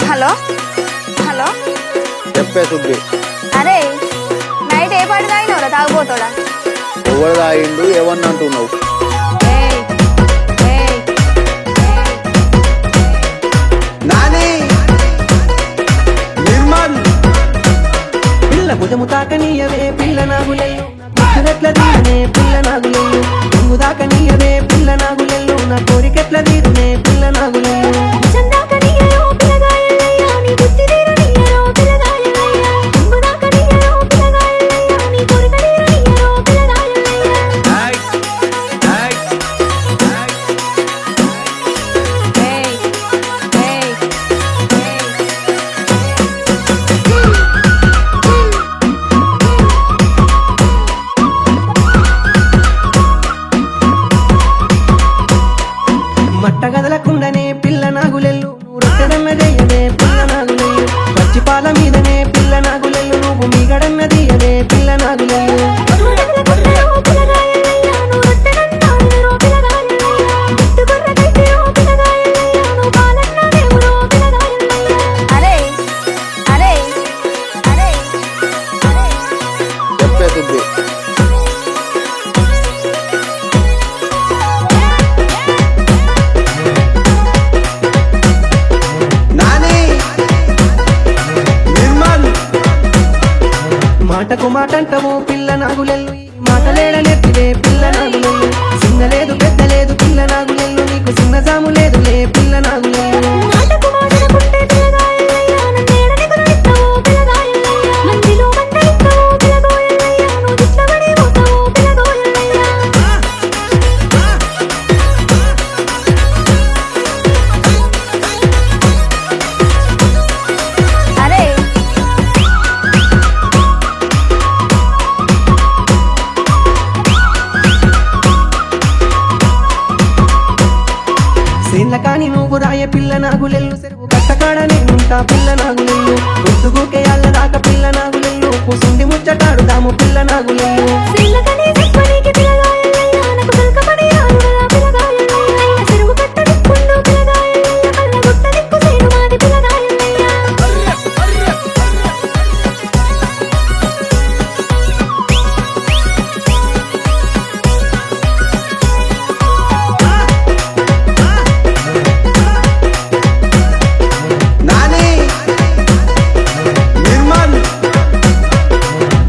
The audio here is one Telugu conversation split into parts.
హలో హలో చెప్పే సుబ్బి. అరే నైట్ ఏ పాట తాగినవరా తాగిపోతాడా? ఎవరు తాగిండు ఏమన్నా అంటున్నావు? ఏయ్, ఏయ్, నాని నిర్మల్ పిల్ల భుజము తాకనీయవే పిల్ల నాగులెల్లు ముచ్చునెట్ల తీరునే పిల్ల నాగులెల్లు రంగు దాకనీయవే పిల్ల నాగులెల్లు నా కోరికెట్ల తీరునే పిల్ల నాగులెల్లు చందాకనీయరో పిల్లగాయలయ్యా, నీ బుద్ధి తీరనీయరో పిల్లగాయలయ్యా, రంగుదాకనీయరో పిల్లగాయలయ్యా, నీ కోరిక తీరనీయరో పిల్లగాయలయ్యా. ఏయ్, ఏయ్, మట్ట గదలకుండనే పిల్ల నాగులెల్లు నువ్వు రొట్టెడన్న చేయవే పిల్ల నాగులెల్లు పచ్చి పాల మీదనే పిల్ల నాగులెల్లు నువ్వు మీగడన్న తీయవే పిల్ల నాగులెల్లు రొట్టెలకుండరో పిల్లగాయలయ్యా, నువ్వు రొట్టెనన్నాడురో పిల్లగాయలయ్యా, గుట్టుగొర్రెకైతిరో పిల్లగాయలయ్యా, నువ్వు పాలన్న దేవురో పిల్లగాయలయ్యా. అరే అరే అరే అరే చెప్పే సుబ్బి. నాని నిర్మల్ మాటకు మాట అంటవు పిల్ల నాగులెల్లు ఈ మాటలేడనెత్తివే పిల్ల నాగులెల్లు చిన్న లేదు పెద్ద లేదు పిల్ల నాగులెల్లు నీకు చిన్న జాము లేదులే పిల్ల నాగులెల్లు మాటకు మాటలకుంటే పిల్లగాయలయ్యా, నన్నేడని గురిస్తావో పిల్లగాయలయ్యా, మందిలో మందలిస్తావో పిల్లగోయలయ్యా, నువ్వు దిట్లబడి పోతావో పిల్లగోయలయ్యా. అరే సేన్ల కాని నువ్వు రాయ పిల్ల నాగులెల్లు చెరువు కట్టకాడ నేనుంటా పిల్ల నాగులెల్లు గుర్తుగుకే అల్ల దాకా పిల్ల నాగులెల్లు కూసుండి ముచ్చటాడుదాము పిల్ల నాగులెల్లు సిల్లకని చెప్పనీకి పిల్లగాయలయ్యా, నాకు దొరకమని రారురా పిల్లగాయలయ్యా, చెరువు కట్ట దిక్కుండు పిల్లగాయలయ్యా, కళ్ళ గుట్ట దిక్కు సేను మాది పిల్లగాయలయ్యా. నాని నిర్మల్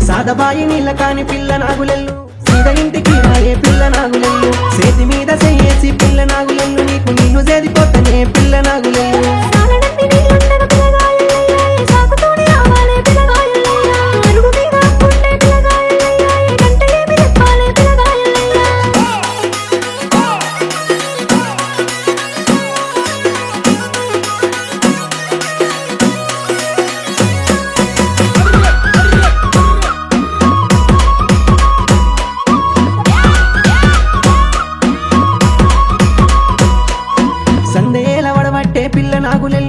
సాదబాయి నీళ్ళ కాని పిల్ల నాగులెల్లు సీద ఇంటికి రాయే పిల్ల నాగులెల్లు చేతి మీద చెయ్యేసి పిల్ల నాగులెల్లు నీకు నీళ్లు చేదిపోతనే పిల్ల నాగులెల్లు సాలనన్ని నీళ్ళుండగ పిల్లగాయలయ్యా, ఏ సాకుతోని రావాలే పిల్లగాయలయ్యా, అరుగు మీద అప్పుండే పిల్లగాయలయ్యా, ఏ గంట ఏమి చెప్పాలే పిల్లగాయలయ్యా. సందేల వడబట్టే పిల్ల నాగులెల్లు